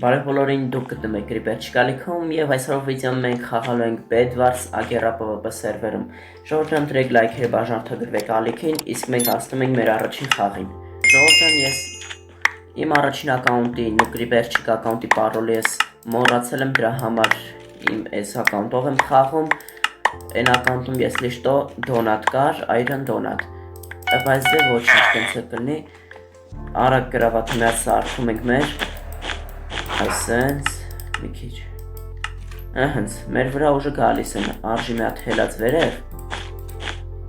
Բարև բոլորին, դուք գտնում եք Creeper չկալիքում եւ այսօր վիդեոն մենք խաղալու ենք Bedwars Agera PvP սերվերում։ Ժողովրդան դրեք լայքերը բաժանորդագրվեք ալիքին, իսկ մենք հասնում ենք մեր առաջին խաղին։ Ժողովրդան ես իմ առաջին ակաունտի Creeper չկա ակաունտի parole ես մոռացել եմ, դրա համար իմ այս ակաունտով եմ խաղում։ Այն ակաունտում ես լիշտո դոնատ կար, Iron Donut։ Բայց դե ոչինչ տենց կլինի։ Արագ գրավաթը միած սարքում ենք մեր Այսենց, մի քիչ, հենց, մեր վրա ուժը գալիս են, արժի մի հատ հելած վերև,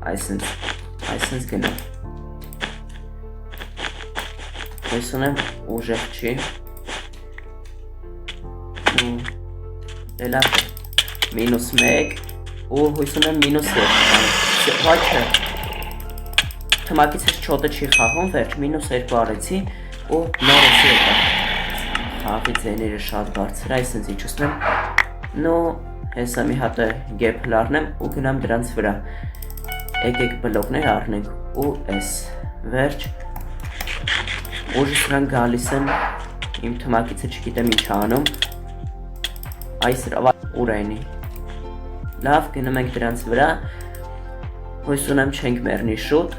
այսենց գնամ, հույս ունեմ ուժեղ չի, էլավ, մինուս 1, ու հույս ունեմ մինուս 2, վաչը, թմակից ես չոտը չի խաղում, վերջ մինուս 2 արեցի, ու նորեցի եկա, խաղի ձեները շատ բարձր, այսենց ինչ ուսնեմ, նո հեսա մի հատը գեփ լարնեմ ու գնամ դրանց վրա, եկեք բլոկներ առնենք ու ես, վերջ, ուժը սրանք գալիս են, իմ թմակիցը չգիտեմ ինչ անում, այս ուրայնի, լավ գնում ենք դրանց վրա, հույս ունեմ չենք մերնի շուտ,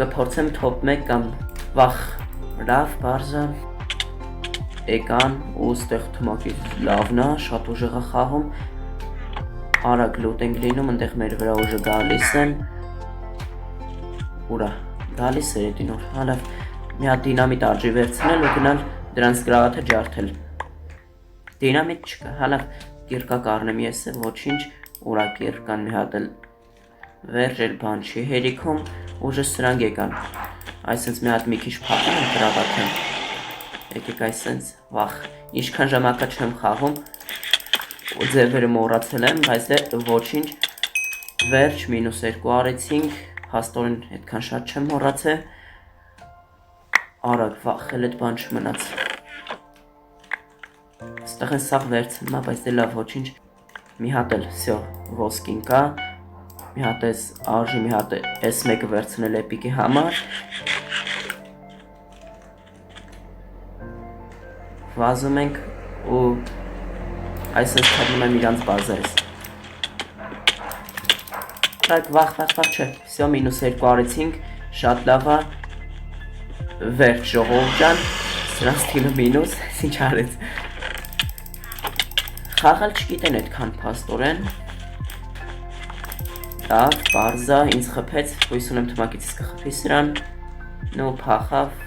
կփորձեմ թոփ 1 կամ վախ, լավ բարձա, եկան ու ստեղ թմակից լավնա, շատ ուժեղ է խաղում, արագ լուտ ենք լինում, ընդեղ մեր վրա ուժը գալիս են, ուրա, գալիս է էդին որ, հալավ, մի հատ դինամիտ արժի վերցնել ու գնալ դրանց գրավաթը ջարդել, դինամիտ չկա, հալավ, կիրկա կարնեմ ես է, ոչինչ, ուրա կիրկան մի հատ էլ վերջել բան չի հերիքում, ուժը սրանք եկան, այսենց մի հատ մի քիչ փակում եմ գրավաթը, եկեք այսենց վախ, ինչքան ժամակա չեմ խաղում ու ձևերը մոռացել եմ, բայց դե ոչինչ վերջ մինուս 2 արեցինք, հաստորեն այդքան շատ չեմ մոռացել, արագ վախել այդ բան չմնաց, ստեղ են սաղ վերցնում է, բայց դե լավ ոչինչ, մի հատ էլ սյո ոսկին կա, մի հատ ես արժի մի հատ ես մեկը վերցնել էպիկի համար, վազում ենք ու այսպես թողնում եմ իրանց բազայս, վախ չէ, սյո մինուս 2 արեցինք, շատ լավա, վերջ ժողով ջան, սրանց թիմը մինուս, ինչ արեց, խաղալ չգիտեն այդքան պաստորեն, լավ, բարզա, ինձ խպեց, հույս ունեմ թմակիցս կխպի սրան, նու պախավ,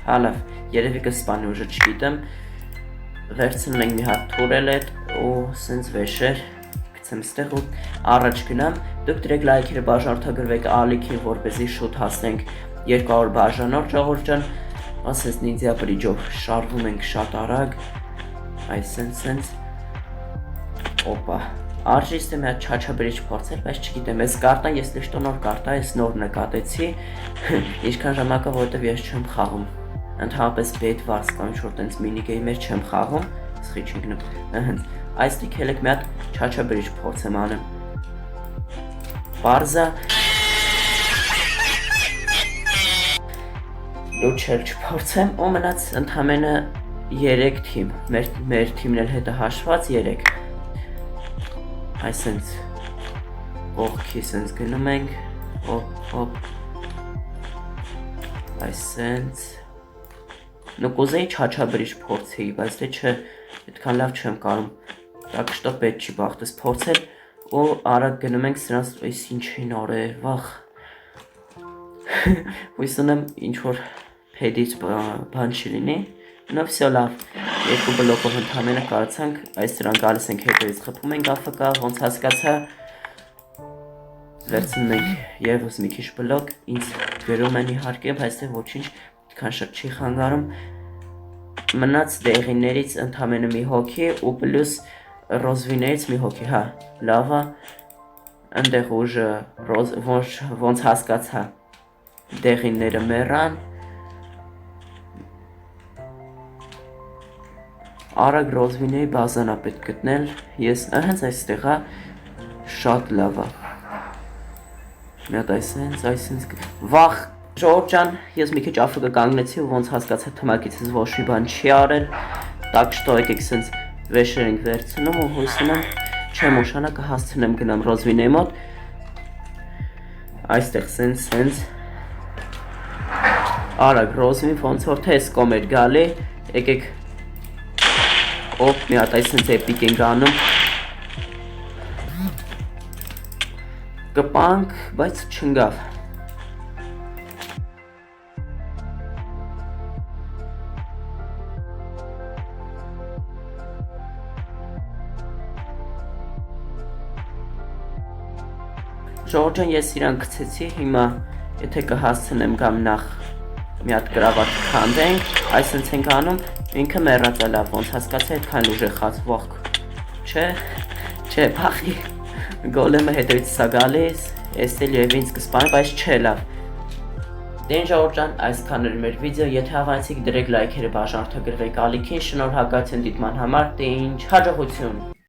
հալավ, երևի կսպանի ուժը չգիտեմ, վերցնում ենք մի հատ թուրել էդ ու սենց վեշեր գցեմ ստեղ ու առաջ գնամ, դուք դրեք լայքերը բաժանորդագրվեք ալիքին, որպեսզի շուտ հասնենք 200 բաժանորդ ժողովուրդ ջան, ասես նինդզյա բրիջով շարվում ենք շատ արագ, այսենց, օպա, արժի իստե մի հատ չաչա բրիջ փորձել, բայց չգիտեմ, ես կարտան, ես լիշտո նոր կարտա, ես նոր նկատեցի, ինչքան ժամակա, որովհետև ես չեմ խաղում, ընդհանրապես Bedwars կամ ինչ-որ տենց մինիգեյմեր չեմ խաղում, սխի չընկնում, հենց, այստիկ հելեք մի հատ չաչա բրիջ փորձեմ անեմ, բարզա, լուչել չփորձեմ ու մնաց ընդամենը 3 թիմ, մեր թիմն էլ հետը հաշված 3, այսենց, ողքի սենց գնում ենք, հոպ, այսենց, նու կուզեի չաչա բրիջ փորձեի, բայց դե չէ, այդքան լավ չեմ կարում, տակ շտո պետ չի բաղթս փորձել ու արագ գնում ենք սրանց այս ինչ են արել, վախ, հույս ունեմ ինչ-որ պեդից բան չի լինի, նով սյո լավ, 2 բլոկով ընդամենը կարացանք, այս սրան գալիս ենք հետևից խպում ենք AFK, ոնց հասկացա, վերցնում ենք եվս մի քիչ բլոկ, ինձ գրում են իհարկե, բայց դե ոչինչ, քան շատ չի խանգարում, մնաց դեղիներից ընդամենը մի հոգի ու պլյուս ռոզվիներից մի հոգի, հա, լավա, ընդեղ ուժը ոնց հասկացա, դեղիները մերան, արագ ռոզվիների բազանա պետք գտնել, ես հենց այստեղա շատ լավա, մի հատ այսենց, վախ, ժողովուրդ ջան, ես մի քիչ AFK կանգնեցի ու ոնց հասկացա թմակիցս ոչ մի բան չի արել, Так что եկեք սենց վեշեր ենք վերցնում ու հույս ունեմ չեմ ուշանա կհասցնեմ գնամ Ռոզվինեի մոտ այստեղ սենց արագ Ռոզվին ոնց որ թե էս կոմ էր գալի եկեք օպ մի հատ այս սենց էպիկ ենք անում կպանք բայց չընկավ Ժողովրդան ես իրան գցեցի, հիմա եթե կհասցնեմ կամ նախ մի հատ գրավատ քանդենք, այսինքն ենք անում, ինքը մեռած է լավ, ոնց հասկացա այդքան ուժ է խածվող, չէ, փախի, գոլեմը հետևից սա գալիս, ես էլ եւ ինձ կսպանի, բայց չէ լավ։ Դեն ժողովրդան, այսքան էր մեր վիդեո, եթե հավանեցիք դրեք լայքերը, բաժանորդագրվեք ալիքին, շնորհակալություն դիտման համար, թե ինչ հաջողություն։